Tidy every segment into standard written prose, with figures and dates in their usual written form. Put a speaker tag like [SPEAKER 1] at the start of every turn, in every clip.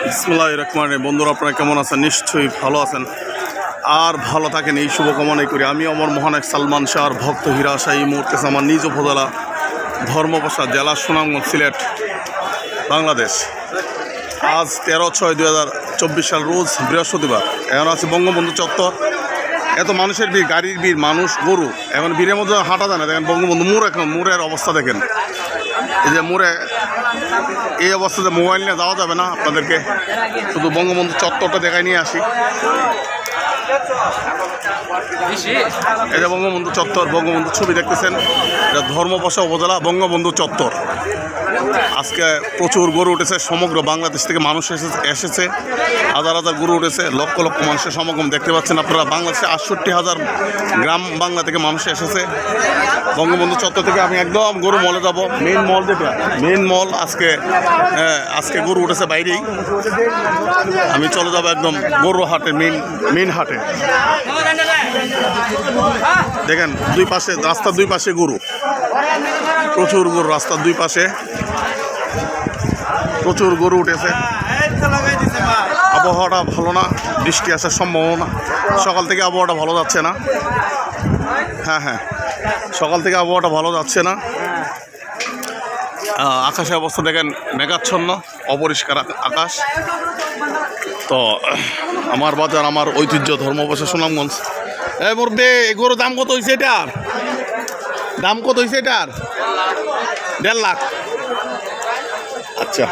[SPEAKER 1] বিসমিল্লাহির রহমানির রহিম। বন্ধুরা আপনারা কেমন আছেন? নিশ্চয়ই ভালো আছেন আর ভালো থাকেন এই শুভকামনাই করি। আমি আমার মহান এক সালমান শাহর ভক্ত হীরা শাহ এই মুহূর্তে আমার নিজ উপজেলা ধর্মপ্রসাদ জেলা সুনামগঞ্জ সিলেট বাংলাদেশ। আজ 13/6/2024 সাল রোজ বৃহস্পতিবার। এখন আছে বঙ্গবন্ধু চত্বর। এত মানুষের ভিড়, গাড়ির ভিড়, মানুষ, গরু। এখন ভিড়ের মধ্যে হাঁটা যায় না। দেখেন বঙ্গবন্ধু মোড়, এখন মোড়ের অবস্থা দেখেন। এই যে মোড়ে এই অবস্থাতে মোবাইল নিয়ে যাওয়া যাবে না, আপনাদেরকে শুধু বঙ্গবন্ধু চত্বরটা দেখায় নিয়ে আসি। এই যে বঙ্গবন্ধু চত্বর, বঙ্গবন্ধু ছবি দেখতেছেন, এটা ধর্মপ্রসাদ উপজেলা বঙ্গবন্ধু চত্বর। আজকে প্রচুর গরু উঠেছে, সমগ্র বাংলাদেশ থেকে মানুষ এসেছে, হাজার হাজার গরু উঠেছে, লক্ষ লক্ষ মানুষের সমাগম দেখতে পাচ্ছেন আপনারা। বাংলাদেশে 68,000 গ্রাম বাংলা থেকে মানুষ এসেছে বঙ্গবন্ধু চত্বর থেকে। আমি একদম গরু মলে যাব, মেইন মল যেটা, মেইন মল। আজকে গরু উঠেছে বাইরেই। আমি চলে যাব একদম গরু হাটে, মেইন হাটে। দেখেন দুই পাশে, রাস্তার দুই পাশে গরু, প্রচুর গরু, রাস্তার দুই পাশে প্রচুর গরু উঠেছে। আবহাওয়াটা ভালো না, বৃষ্টি আসার সম্ভাবনা। সকাল থেকে আবহাওয়াটা ভালো যাচ্ছে না। হ্যাঁ, সকাল থেকে আবহাওয়াটা ভালো যাচ্ছে না। আকাশের অবস্থা দেখেন মেঘাচ্ছন্ন, অপরিষ্কার আকাশ। তো আমার বাজার, আমার ঐতিহ্য ধর্মপ্রসাদ সুনামগঞ্জ। মুরব্বি, গরুর দাম কত হয়েছে? এটার দাম কত হয়েছে? এটার 1.5 লাখ। আচ্ছা,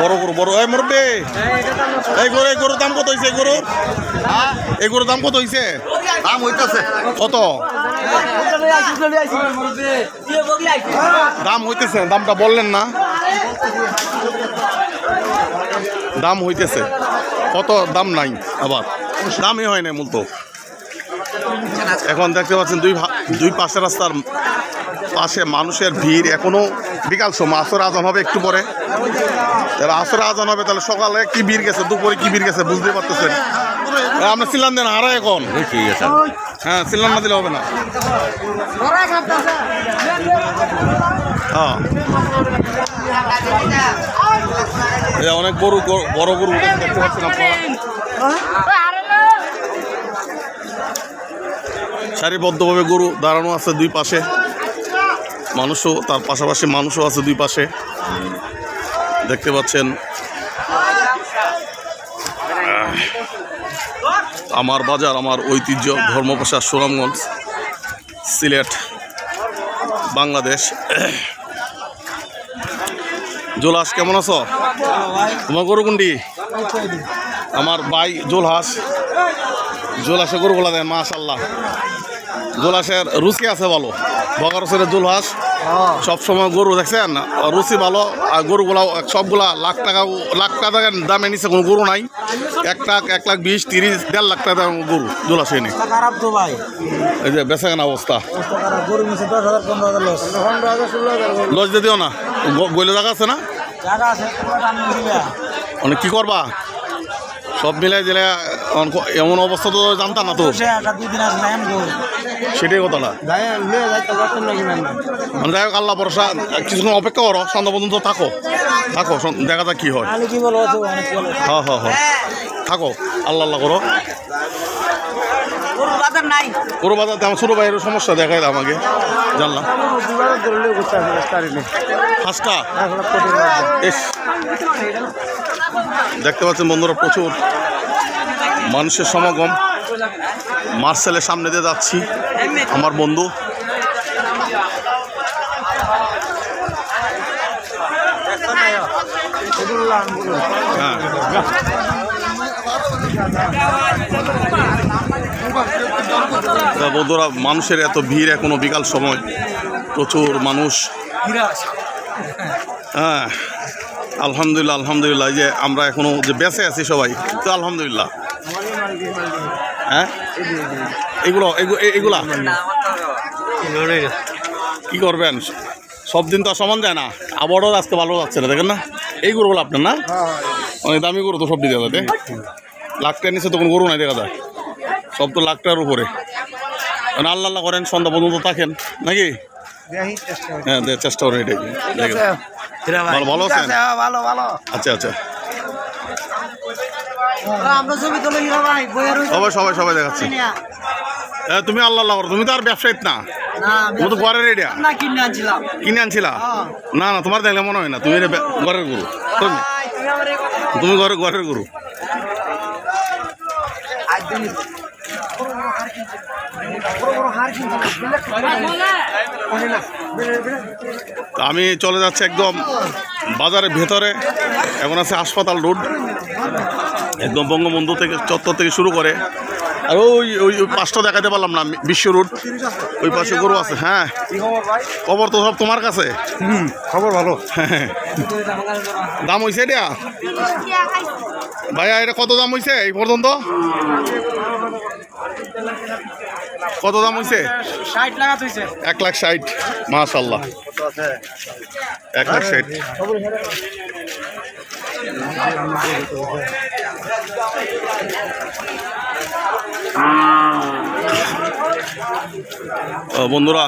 [SPEAKER 1] বড় গরু, বড়। মুরব্বি, এই গরুর দাম কত হয়েছে? এই গরুর দাম কত হয়েছে? দাম হইতেছে কত? দাম হইতেছে, দামটা বললেন না। দাম হইতেছে কত? দাম নাই, আবার দামই হয় না মূলত। এখন দেখতে পাচ্ছেন দুই পাশের রাস্তার পাশে মানুষের ভিড়। এখনো বিকাল সময়, আসর আজান হবে একটু পরে। যারা আসর আজান হবে, তাহলে সকালে কি ভিড় গেছে, দুপুরে কি ভিড় গেছে বুঝতে পারতেছেন। আপনার সিলান দেন হারা এখন। হ্যাঁ, সিলান না দিলে হবে না। হ্যাঁ, অনেক বড় গরু দেখতে পাচ্ছেন আপনারা। সারিবদ্ধভাবে গরু দাঁড়ানো আছে দুই পাশে, মানুষও তার পাশাপাশি মানুষও আছে দুই পাশে, দেখতে পাচ্ছেন। আমার বাজার, আমার ঐতিহ্য ধর্মপ্রসাদ সুনামগঞ্জ সিলেট বাংলাদেশ। জোলহাস, কেমন আছো? তোমার গরু কোনটি? আমার ভাই জোলহাসে গরুগুলা দেন, মাশাল্লাহ। জোলহাসের রুচি আছে ভালো, বগারসের জোলহাস সবসময় গরু দেখছেন, রুচি ভালো। আর গরুগুলা সবগুলা লাখ টাকা দামে নিচে কোনো গরু নাই। 1 লাখ, 1,20,000, 30, 1.5 লাখ টাকা গরু জোলহাস এনে। এই যে বেচা কেনা অবস্থা, লস দিয়ে দিও না। বইলে জায়গা আছে না? অনেক কি করবা? সব মিলাই দিলে এমন অবস্থা তো জানতাম না তো। সেটাই কথাটা। যাই হোক, আল্লাহ ভরসা, কিছুক্ষণ অপেক্ষা করো, সন্ধ্যা পর্যন্ত থাকো, দেখা যাক কি হয়। হ্যাঁ, থাকো, আল্লাহ করো। গরু বাজার আমার ছোটো ভাইয়ের সমস্যা দেখাই আমাকে, জানলাম। 5টা দেখতে পাচ্ছেন বন্ধুরা, প্রচুর মানুষের সমাগম। মার্সেলের সামনে দিয়ে যাচ্ছি, আমার বন্ধু। হ্যাঁ, বন্ধুরা, মানুষের এত ভিড়, এখনো বিকাল সময়, প্রচুর মানুষ। হ্যাঁ, আলহামদুলিল্লাহ। যে আমরা এখনো যে বেঁচে আছি সবাই, তো আলহামদুলিল্লাহ। হ্যাঁ, এগুলা কি করবেন? সব দিন তো সমান যায় না, আবহাওয়াও আজকে ভালো যাচ্ছে না, দেখেন না। এই গরুগুলো আপনার না? অনেক দামি গরু তো, সব দিকে যাতে লাখ টাকার নিচে তো কোনো গরু নাই দেখা যায়, সব তো লাখ টাকার উপরে। আল্লাহ করেন, সন্ধ্যা পর্যন্ত থাকেন নাকি? হ্যাঁ, চেষ্টা করেন এটাই। ভালো আছেন?
[SPEAKER 2] ভালো ভালো।
[SPEAKER 1] আচ্ছা আচ্ছা,
[SPEAKER 2] আমরা ছবি তুলে হীরা ভাই বইয়ের
[SPEAKER 1] সবাই সবাই দেখাচ্ছি। তুমি আল্লাহ আল্লাহ করো, তুমি তো আর ব্যবসায়িক না, তুমি তো ঘরের এরিয়া
[SPEAKER 2] না কিনে আনছিলাম।
[SPEAKER 1] কিনে আনছিলা? না না, তোমার দেখলে মনে হয় না, তুমি ঘরের গরু, তুমি ঘরের গরু। আমি চলে যাচ্ছি একদম বাজারের ভেতরে, এখন আছে হাসপাতাল রোড, একদম বঙ্গবন্ধু থেকে চত্বর থেকে শুরু করে, আর ওই ওই পাঁচটা দেখাতে পারলাম না, বিশ্ব রোড ওই পাশে গরু আছে। হ্যাঁ, খবর তো সব তোমার কাছে।
[SPEAKER 3] খবর ভালো।
[SPEAKER 1] হ্যাঁ, দাম হয়েছে এটা ভাইয়া? এটা কত দাম হয়েছে এই পর্যন্ত? কত দাম হয়েছে? 1,60,000। মাশাআল্লাহ, 1,60,000। বন্ধুরা,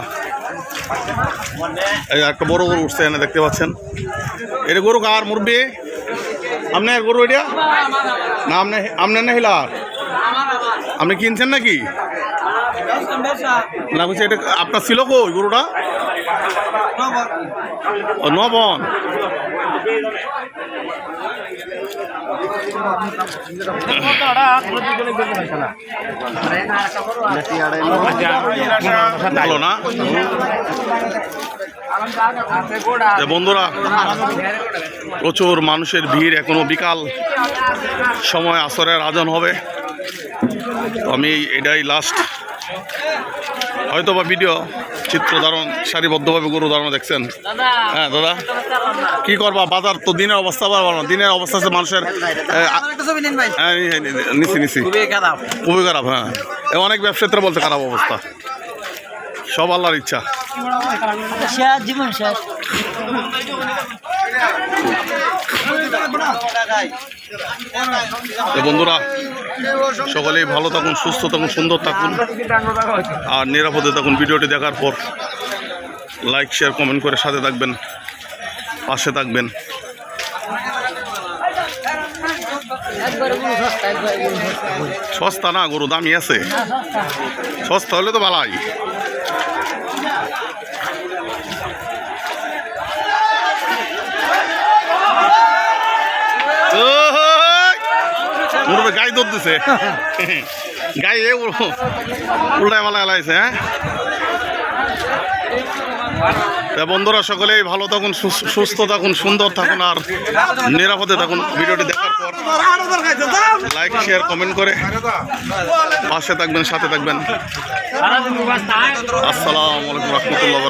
[SPEAKER 1] এই একটা বড় গরু উঠছে এখানে, দেখতে পাচ্ছেন। এটা গরু কার? মুরব্বি আপনার গরু এটা? না আপনার না হিলার? আপনি কিনছেন নাকি? না বলছি, এটা আপনার ছিল কই গরুটা? নবন। ভালো না বন্ধুরা, প্রচুর মানুষের ভিড়, এখনো বিকাল সময়, আসরের আজান হবে। আমি এটাই লাস্ট হয়তো বা ভিডিও চিত্র ধারণ, সারিবদ্ধভাবে গরু ধারণ দেখছেন। হ্যাঁ দাদা, কি করবা, বাজার তো দিনের অবস্থা ভালো না, দিনের অবস্থা আছে মানুষের। নিছি খুবই খারাপ। হ্যাঁ, অনেক ব্যবসায়ীরা বলছে খারাপ অবস্থা, সব আল্লাহর ইচ্ছা।
[SPEAKER 2] জীবন শেষ।
[SPEAKER 1] বন্ধুরা, সকলেই ভালো থাকুন, সুস্থ থাকুন, সুন্দর থাকুন, আর নিরাপদে থাকুন। ভিডিওটি দেখার পর লাইক, শেয়ার, কমেন্ট করে সাথে থাকবেন, পাশে থাকবেন। সস্তা না গরু, দামি আছে। সস্তা হলে তো ভালাই। গাই দৌড় দিছে, গাই উল্টায় মালা এলাইছে। হ্যাঁ বন্ধুরা, সকলেই ভালো থাকুন, সুস্থ থাকুন, সুন্দর থাকুন, আর নিরাপদে থাকুন। ভিডিওটি দেখার পর লাইক, শেয়ার, কমেন্ট করে পাশে থাকবেন, সাথে থাকবেন। আসসালামু আলাইকুম রহমতুল্লাহ।